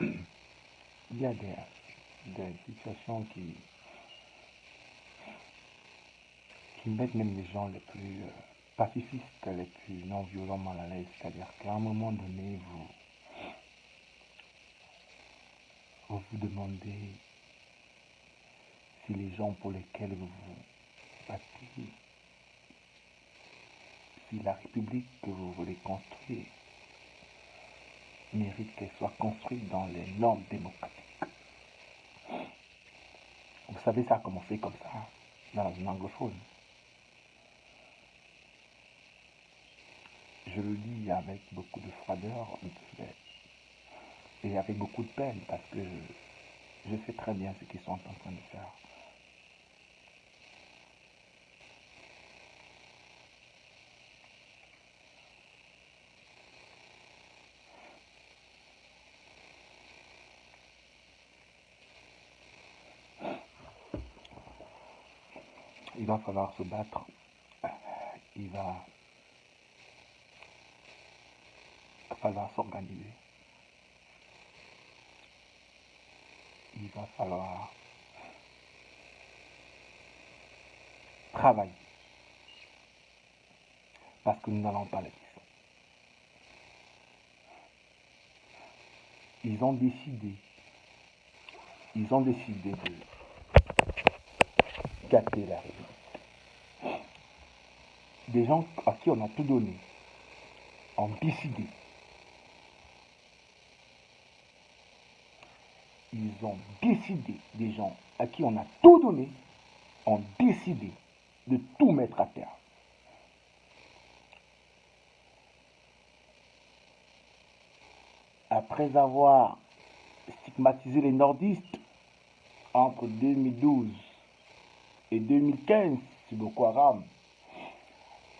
Il y a des situations qui mettent même les gens les plus pacifistes, les plus non violents mal à l'aise. C'est-à-dire qu'à un moment donné, vous vous demandez si les gens pour lesquels vous vous battez, si la République que vous voulez construire mérite qu'elle soit construite dans les normes démocratiques. Vous savez, ça a commencé comme ça, dans la zone anglophone. Je le lis avec beaucoup de froideur et avec beaucoup de peine parce que je sais très bien ce qu'ils sont en train de faire. Il va falloir se battre. Il va falloir s'organiser. Il va falloir travailler parce que nous n'allons pas les laisser. Ils ont décidé de gâter la République. Des gens à qui on a tout donné ont décidé. Ils ont décidé, des gens à qui on a tout donné, ont décidé de tout mettre à terre. Après avoir stigmatisé les nordistes entre 2012 et 2015 sur Boko Haram,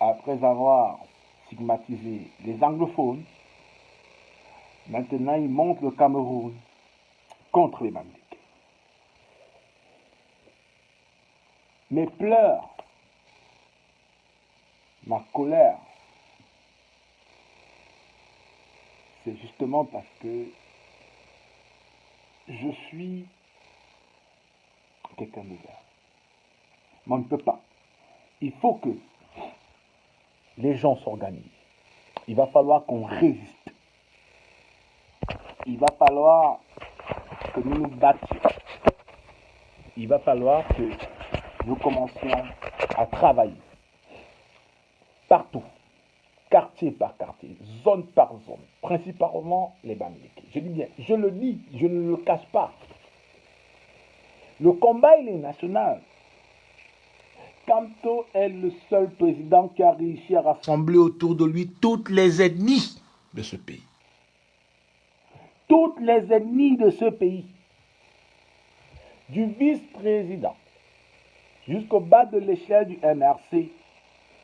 après avoir stigmatisé les anglophones, maintenant ils montent le Cameroun contre les Mamluks. Mes pleurs, ma colère, c'est justement parce que je suis quelqu'un d'ouvert. Mais on ne peut pas. Il faut que les gens s'organisent. Il va falloir qu'on résiste. Il va falloir que nous nous battions. Il va falloir que nous commencions à travailler. Partout. Quartier par quartier, zone par zone, principalement les Bamileke. Je dis bien, je le dis, je ne le cache pas. Le combat, il est national. Kamto est le seul président qui a réussi à rassembler autour de lui toutes les ethnies de ce pays. Toutes les ethnies de ce pays. Du vice-président jusqu'au bas de l'échelle du MRC,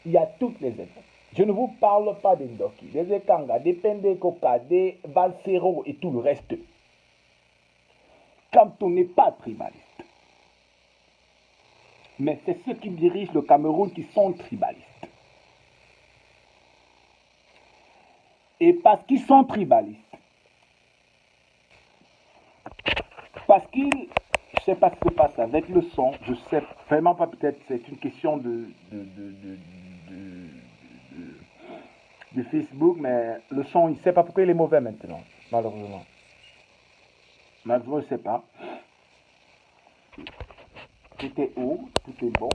il y a toutes les ethnies. Je ne vous parle pas des Ndoki, des Ekanga, des Pendekoka, des Valsero et tout le reste. Quand on n'est pas tribaliste. Mais c'est ceux qui dirigent le Cameroun qui sont tribalistes. Et parce qu'ils sont tribalistes, parce qu'ils, je ne sais pas ce qui se passe avec le son, je ne sais vraiment pas, peut-être c'est une question de Facebook, mais le son, il ne sait pas pourquoi il est mauvais maintenant, malheureusement. Malheureusement, je ne sais pas. Tout est haut, tout est bon.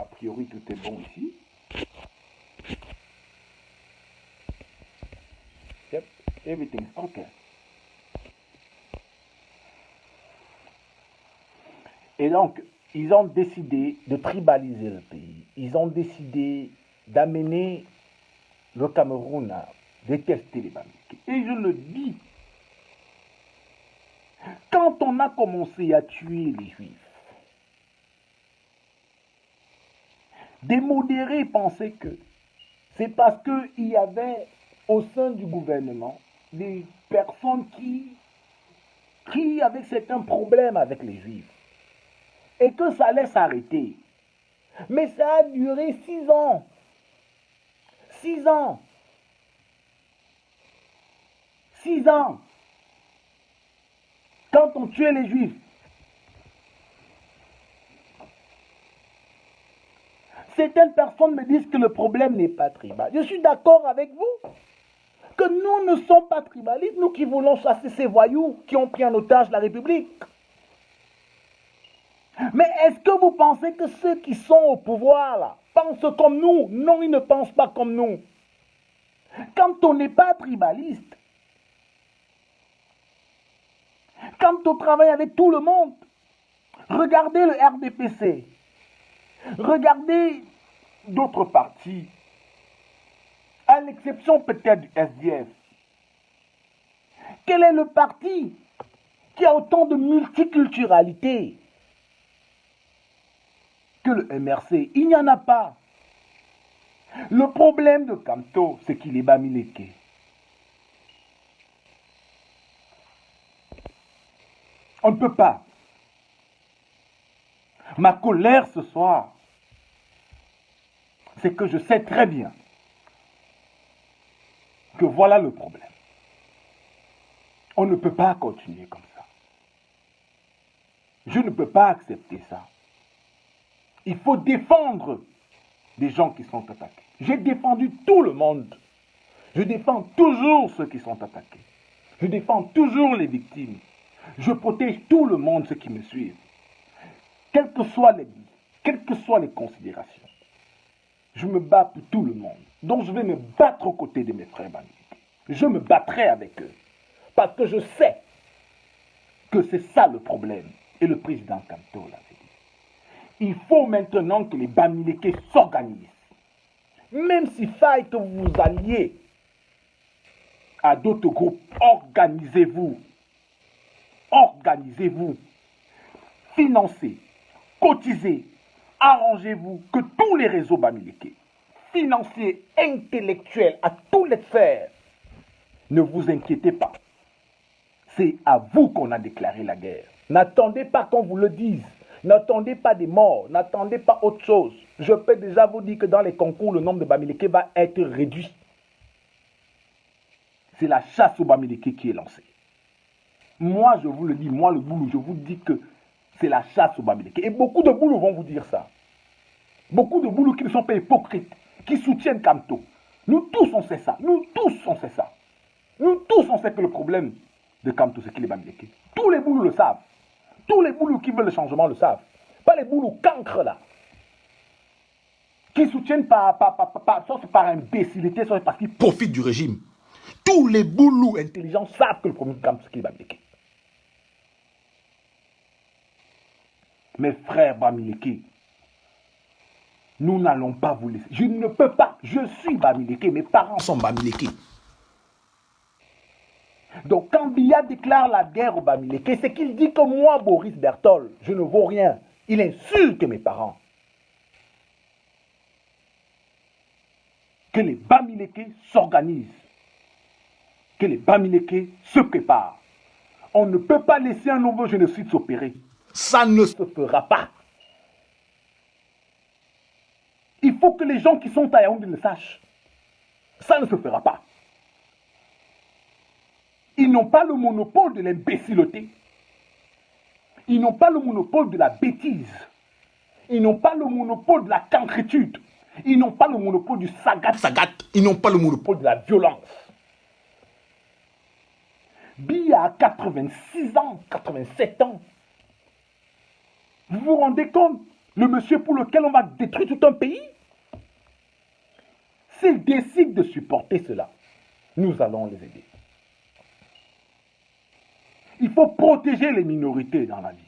A priori, tout est bon ici. Yep, everything's okay. Et donc, ils ont décidé de tribaliser le pays. Ils ont décidé d'amener le Cameroun à détester les Bamileke. Et je le dis, quand on a commencé à tuer les Juifs, des modérés pensaient que c'est parce qu'il y avait au sein du gouvernement des personnes qui avaient certains problèmes avec les Juifs et que ça allait s'arrêter. Mais ça a duré 6 ans. 6 ans. 6 ans. quand on tuait les Juifs. Certaines personnes me disent que le problème n'est pas tribal. Je suis d'accord avec vous. Que nous ne sommes pas tribalistes, nous qui voulons chasser ces voyous qui ont pris en otage la République. Mais est-ce que vous pensez que ceux qui sont au pouvoir là pensent comme nous? Non, ils ne pensent pas comme nous. Quand on n'est pas tribaliste, quand on travaille avec tout le monde, regardez le RDPC, regardez d'autres partis, à l'exception peut-être du SDF. Quel est le parti qui a autant de multiculturalité que le MRC? Il n'y en a pas. Le problème de Kamto, c'est qu'il est bamileke. On ne peut pas. Ma colère ce soir, c'est que je sais très bien que voilà le problème. On ne peut pas continuer comme ça. Je ne peux pas accepter ça. Il faut défendre des gens qui sont attaqués. J'ai défendu tout le monde. Je défends toujours ceux qui sont attaqués. Je défends toujours les victimes. Je protège tout le monde, ceux qui me suivent. Quelles que soient les considérations. Je me bats pour tout le monde. Donc je vais me battre aux côtés de mes frères bamileke. Je me battrai avec eux. Parce que je sais que c'est ça le problème. Et le président Kamto l'avait dit. Il faut maintenant que les bamileke s'organisent. Même s'il faille que vous vous alliez à d'autres groupes, organisez-vous. Organisez-vous. Financez. Cotisez. Arrangez-vous que tous les réseaux bamileke, financiers, intellectuels, à tous les sphères, ne vous inquiétez pas. C'est à vous qu'on a déclaré la guerre. N'attendez pas qu'on vous le dise. N'attendez pas des morts. N'attendez pas autre chose. Je peux déjà vous dire que dans les concours, le nombre de bamileke va être réduit. C'est la chasse aux bamileke qui est lancée. Moi, je vous le dis, moi, le boulot, je vous dis que c'est la chasse aux bamileke. Et beaucoup de boulots vont vous dire ça. Beaucoup de boulots qui ne sont pas hypocrites, qui soutiennent Kamto. Nous tous, on sait ça. Nous tous, on sait ça. Nous tous, on sait que le problème de Kamto, c'est qu'il est bamileke. Tous les boulots le savent. Tous les boulots qui veulent le changement le savent. Pas les boulots cancres là. Qui soutiennent soit par imbécilité, soit parce qu'ils profitent du régime. Tous les boulots intelligents savent que le problème de Kamto, c'est qu'il est bamileke. Mes frères bamileke, nous n'allons pas vous laisser. Je ne peux pas. Je suis bamileke. Mes parents sont bamileke. Donc quand Biya déclare la guerre aux bamileke, c'est qu'il dit que moi, Boris Berthold, je ne vaux rien. Il insulte mes parents. Que les bamileke s'organisent. Que les bamileke se préparent. On ne peut pas laisser un nouveau génocide s'opérer. Ça ne se fera pas. Il faut que les gens qui sont à Yaoundé le sachent. Ça ne se fera pas. Ils n'ont pas le monopole de l'imbécileté. Ils n'ont pas le monopole de la bêtise. Ils n'ont pas le monopole de la cancrétude. Ils n'ont pas le monopole du sagat. Ils n'ont pas le monopole de la violence. Biya a 86 ans, 87 ans. Vous vous rendez compte? Le monsieur pour lequel on va détruire tout un pays? S'il décide de supporter cela, nous allons les aider. Il faut protéger les minorités dans la vie.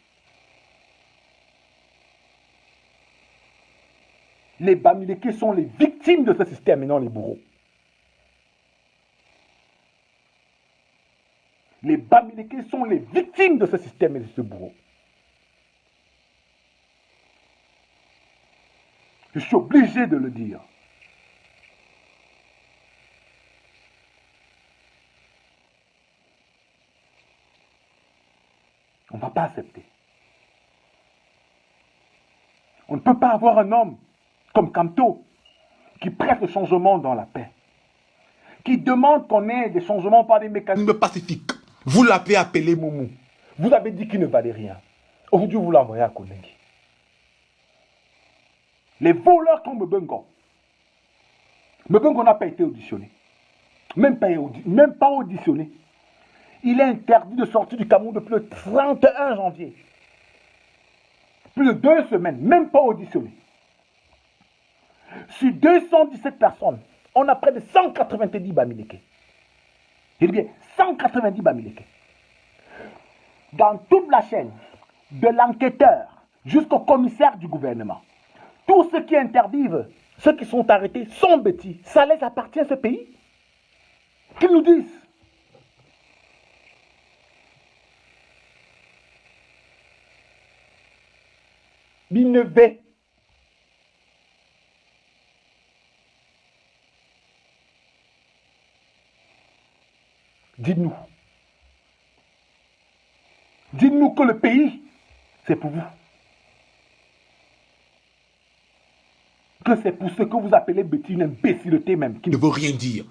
Les bamileke sont les victimes de ce système et non les bourreaux. Les bamileke sont les victimes de ce système et de ce bourreau. Je suis obligé de le dire. On ne va pas accepter. On ne peut pas avoir un homme comme Kamto qui prête le changement dans la paix, qui demande qu'on ait des changements par des mécanismes pacifiques. Vous l'avez appelé Moumou. Vous avez dit qu'il ne valait rien. Aujourd'hui, vous l'envoyez à Konengi. Les voleurs comme Mebengo. Mebengo n'a pas été auditionné. Même pas auditionné. Il est interdit de sortir du Cameroun depuis le 31 janvier. Plus de 2 semaines, même pas auditionné. Sur 217 personnes, on a près de 190 Bamileke. Je dis bien 190 Bamileke. Dans toute la chaîne, de l'enquêteur jusqu'au commissaire du gouvernement, tous ceux qui interdisent, ceux qui sont arrêtés sont bêtis. Ça les appartient à ce pays. Qu'ils nous disent. Binebe. Dites-nous. Dites-nous que le pays, c'est pour vous. Que c'est pour ce que vous appelez bêtise, une imbécilité même, qui ne veut rien dire.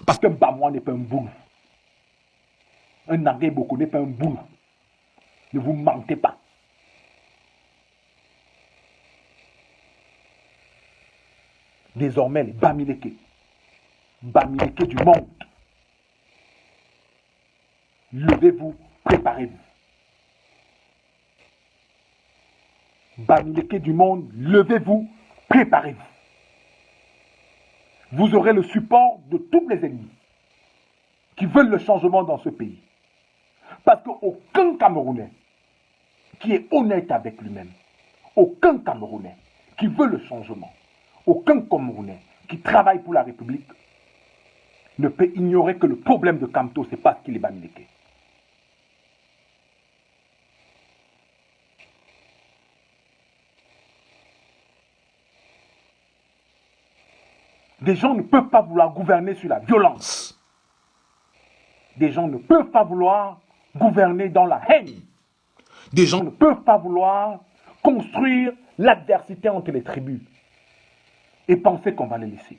Parce qu'un Bamois n'est pas un boulot. Un Nangé Boko n'est pas un boulot. Ne vous mentez pas. Désormais, les Bamileke du monde, levez-vous, préparez-vous. Bamileke du monde, levez-vous, préparez-vous. Vous aurez le support de tous les ennemis qui veulent le changement dans ce pays. Parce qu'aucun Camerounais qui est honnête avec lui-même, aucun Camerounais qui veut le changement, aucun Camerounais qui travaille pour la République ne peut ignorer que le problème de Kamto, c'est parce qu'il est Bamileke. Des gens ne peuvent pas vouloir gouverner sur la violence. Des gens ne peuvent pas vouloir gouverner dans la haine. Des gens ne peuvent pas vouloir construire l'adversité entre les tribus et penser qu'on va les laisser.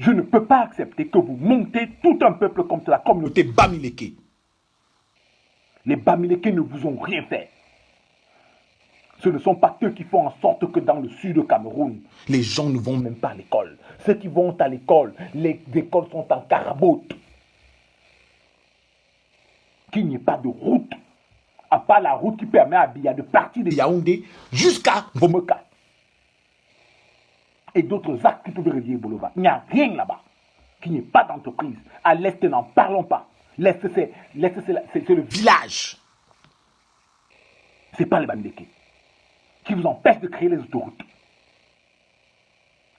Je ne peux pas accepter que vous montez tout un peuple comme la communauté Bamileke. Les Bamileke ne vous ont rien fait. Ce ne sont pas eux qui font en sorte que dans le sud du Cameroun, les gens ne vont même pas à l'école. Ceux qui vont à l'école, les écoles sont en carabote. Qu'il n'y ait pas de route, à part la route qui permet à Biya de partir de Yaoundé jusqu'à Vomeka. Et d'autres actes qui peuvent relier Boloba. Il n'y a rien là-bas. Qu'il n'y ait pas d'entreprise. À l'Est, n'en parlons pas. L'Est, c'est le village. Ce n'est pas les Bamileke qui vous empêche de créer les autoroutes.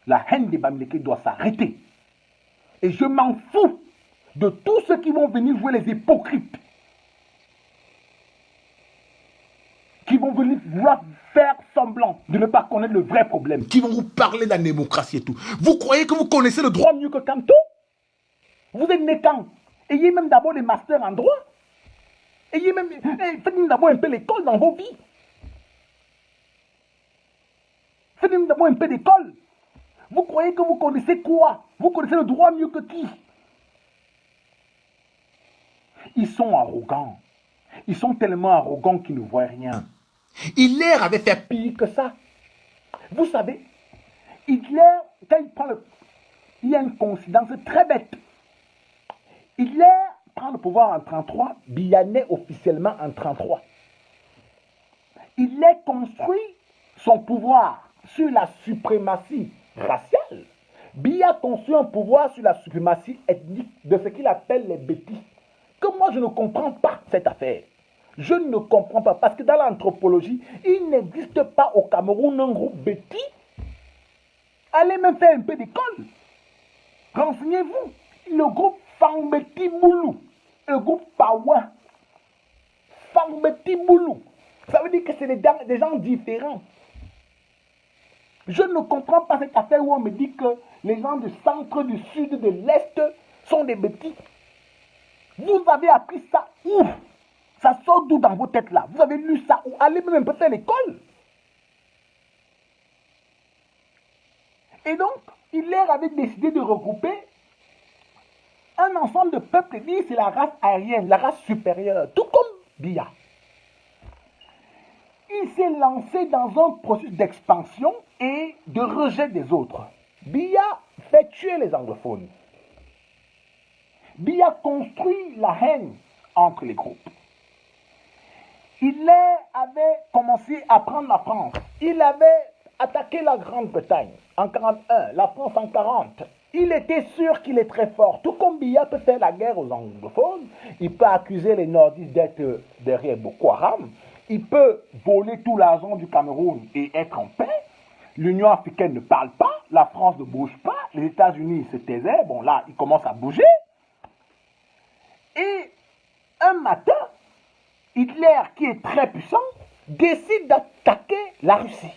La haine des Bamileke doit s'arrêter. Et je m'en fous de tous ceux qui vont venir jouer les hypocrites. Qui vont venir vouloir faire semblant de ne pas connaître le vrai problème. Qui vont vous parler de la démocratie et tout. Vous croyez que vous connaissez le droit mieux que Kamto? Vous êtes né quand? Ayez même d'abord des masters en droit. Ayez même, faites d'abord un peu l'école dans vos vies. Faites d'abord un peu d'école. Vous croyez que vous connaissez quoi? Vous connaissez le droit mieux que qui? Ils sont arrogants. Ils sont tellement arrogants qu'ils ne voient rien. Hitler avait fait pire que ça. Vous savez, Hitler, quand il prend le... Il y a une coïncidence très bête. Hitler prend le pouvoir en 1933, Biya naît officiellement en 1933. Hitler construit son pouvoir sur la suprématie raciale. Biya construit un pouvoir sur la suprématie ethnique de ce qu'il appelle les bêtis. Que moi je ne comprends pas cette affaire. Je ne comprends pas parce que dans l'anthropologie, il n'existe pas au Cameroun un groupe bêtis. Allez même faire un peu d'école. Renseignez-vous. Le groupe Fangbeti Boulou, le groupe Pawa, Fangbeti Boulou, ça veut dire que c'est des gens différents. Je ne comprends pas cette affaire où on me dit que les gens du centre, du sud, de l'est sont des bêtis. Vous avez appris ça où? Ça sort d'où dans vos têtes là? Vous avez lu ça où? Allez même un peu faire l'école. Et donc, Hitler avait décidé de regrouper Un ensemble de peuples dit c'est la race aérienne, la race supérieure, tout comme Biya. Il s'est lancé dans un processus d'expansion et de rejet des autres. Biya fait tuer les anglophones. Biya construit la haine entre les groupes. Il avait commencé à prendre la France. Il avait attaqué la Grande-Bretagne en 1941, la France en 1940. Il était sûr qu'il est très fort. Tout comme Biya peut faire la guerre aux anglophones, il peut accuser les nordistes d'être derrière Boko Haram, il peut voler tout l'argent du Cameroun et être en paix. L'Union africaine ne parle pas, la France ne bouge pas, les États-Unis se taisaient. Bon là, ils commencent à bouger. Et un matin, Hitler, qui est très puissant, décide d'attaquer la Russie.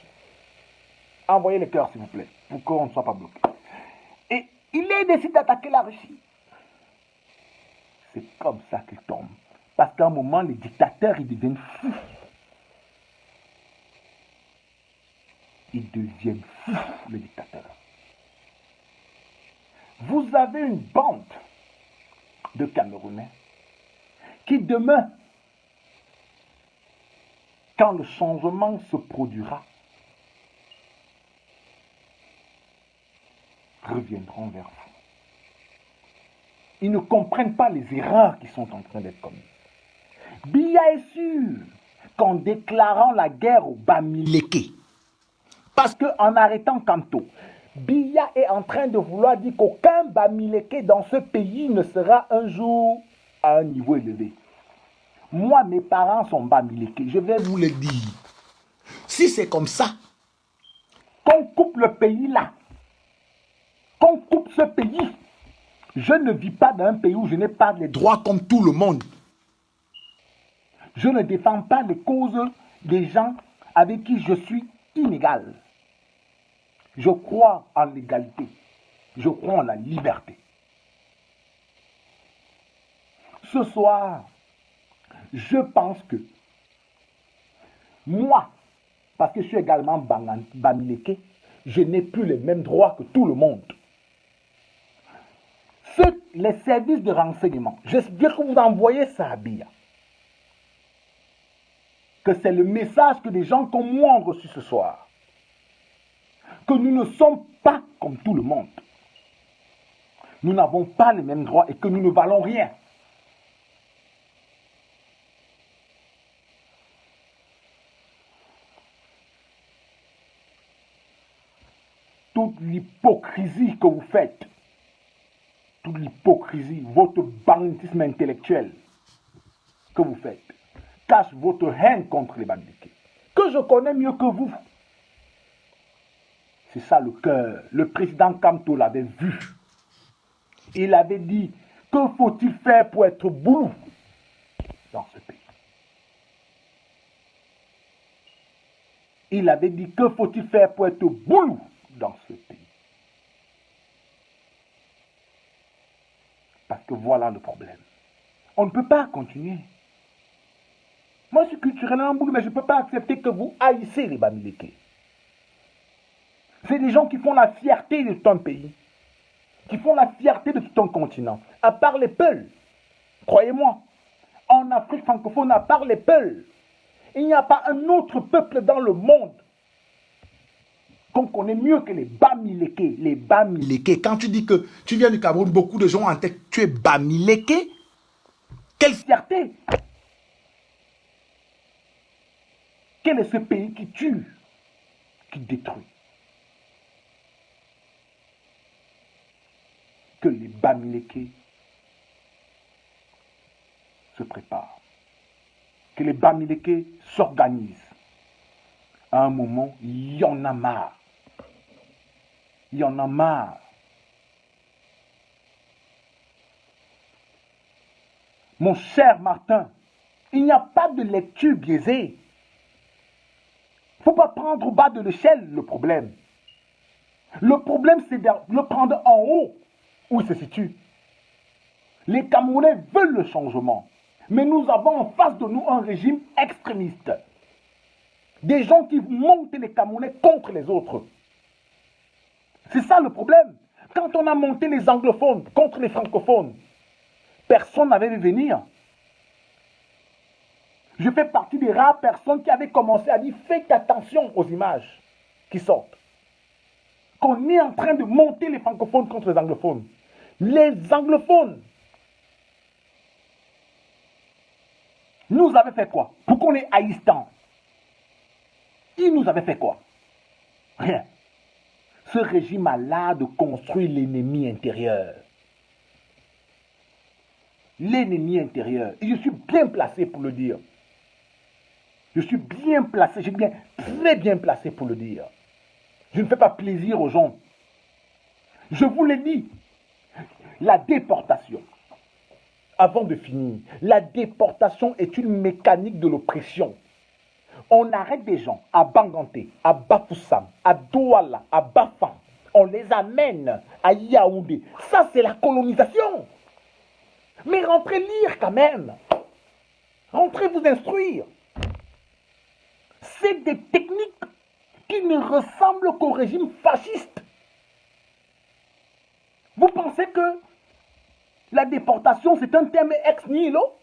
Envoyez les cœurs, s'il vous plaît, pour qu'on ne soit pas bloqué. Et il décide d'attaquer la Russie. C'est comme ça qu'il tombe. Parce qu'à un moment, les dictateurs, ils deviennent fous. Ils deviennent fous, les dictateurs. Vous avez une bande de Camerounais qui demain, quand le changement se produira, reviendront vers vous. Ils ne comprennent pas les erreurs qui sont en train d'être commises. Biya est sûr qu'en déclarant la guerre au Bamileke, parce qu'en arrêtant Kanto, Biya est en train de vouloir dire qu'aucun Bamileke dans ce pays ne sera un jour à un niveau élevé. Moi, mes parents sont Bamileke, je vais vous le dire. Si c'est comme ça, qu'on coupe le pays là, qu'on coupe ce pays, je ne vis pas dans un pays où je n'ai pas les droits comme tout le monde. Je ne défends pas les causes des gens avec qui je suis inégal. Je crois en l'égalité. Je crois en la liberté. Ce soir, je pense que moi, parce que je suis également Bamileke, je n'ai plus les mêmes droits que tout le monde. Les services de renseignement, j'espère que vous envoyez ça à Biya. Que c'est le message que des gens comme moi ont reçu ce soir. Que nous ne sommes pas comme tout le monde. Nous n'avons pas les mêmes droits et que nous ne valons rien. Toute l'hypocrisie que vous faites, toute l'hypocrisie, votre banditisme intellectuel que vous faites, cache votre haine contre les Bamileke, que je connais mieux que vous. C'est ça le cœur. Le président Kanto l'avait vu. Il avait dit, que faut-il faire pour être boulou dans ce pays? Il avait dit, que faut-il faire pour être boulou dans ce pays? Parce que voilà le problème. On ne peut pas continuer. Moi, je suis culturellement boulou, mais je ne peux pas accepter que vous haïssez les Bamileke. C'est des gens qui font la fierté de tout un pays, qui font la fierté de tout un continent, à part les Peuls. Croyez-moi, en Afrique francophone, à part les Peuls, il n'y a pas un autre peuple dans le monde qu'on connaît mieux que les Bamileke. Les Bamileke. Quand tu dis que tu viens du Cameroun, beaucoup de gens ont en tête, tu es Bamileke. Quelle fierté! Quel est ce pays qui tue, qui détruit? Que les Bamileke se préparent. Que les Bamileke s'organisent. À un moment, il y en a marre. Il y en a marre. Mon cher Martin, il n'y a pas de lecture biaisée. Il ne faut pas prendre au bas de l'échelle le problème. Le problème, c'est de le prendre en haut, où il se situe. Les Camerounais veulent le changement. Mais nous avons en face de nous un régime extrémiste. Des gens qui montent les Camerounais contre les autres. C'est ça le problème. Quand on a monté les anglophones contre les francophones, Personne n'avait vu venir. Je fais partie des rares personnes qui avaient commencé à dire faites attention aux images qui sortent. Qu'on est en train de monter les francophones contre les anglophones. Les anglophones nous avaient fait quoi? Pour qu'on est haïstan. Ils nous avaient fait quoi? Rien. Ce régime a l'art de construire l'ennemi intérieur. L'ennemi intérieur. Et je suis bien placé pour le dire. Je suis bien placé, je suis très bien placé pour le dire. Je ne fais pas plaisir aux gens. Je vous l'ai dit. La déportation. Avant de finir, la déportation est une mécanique de l'oppression. On arrête des gens à Banganté, à Bafoussam, à Douala, à Bafan. On les amène à Yaoundé. Ça, c'est la colonisation. Mais rentrez lire quand même. Rentrez vous instruire. C'est des techniques qui ne ressemblent qu'au régime fasciste. Vous pensez que la déportation, c'est un terme ex nihilo?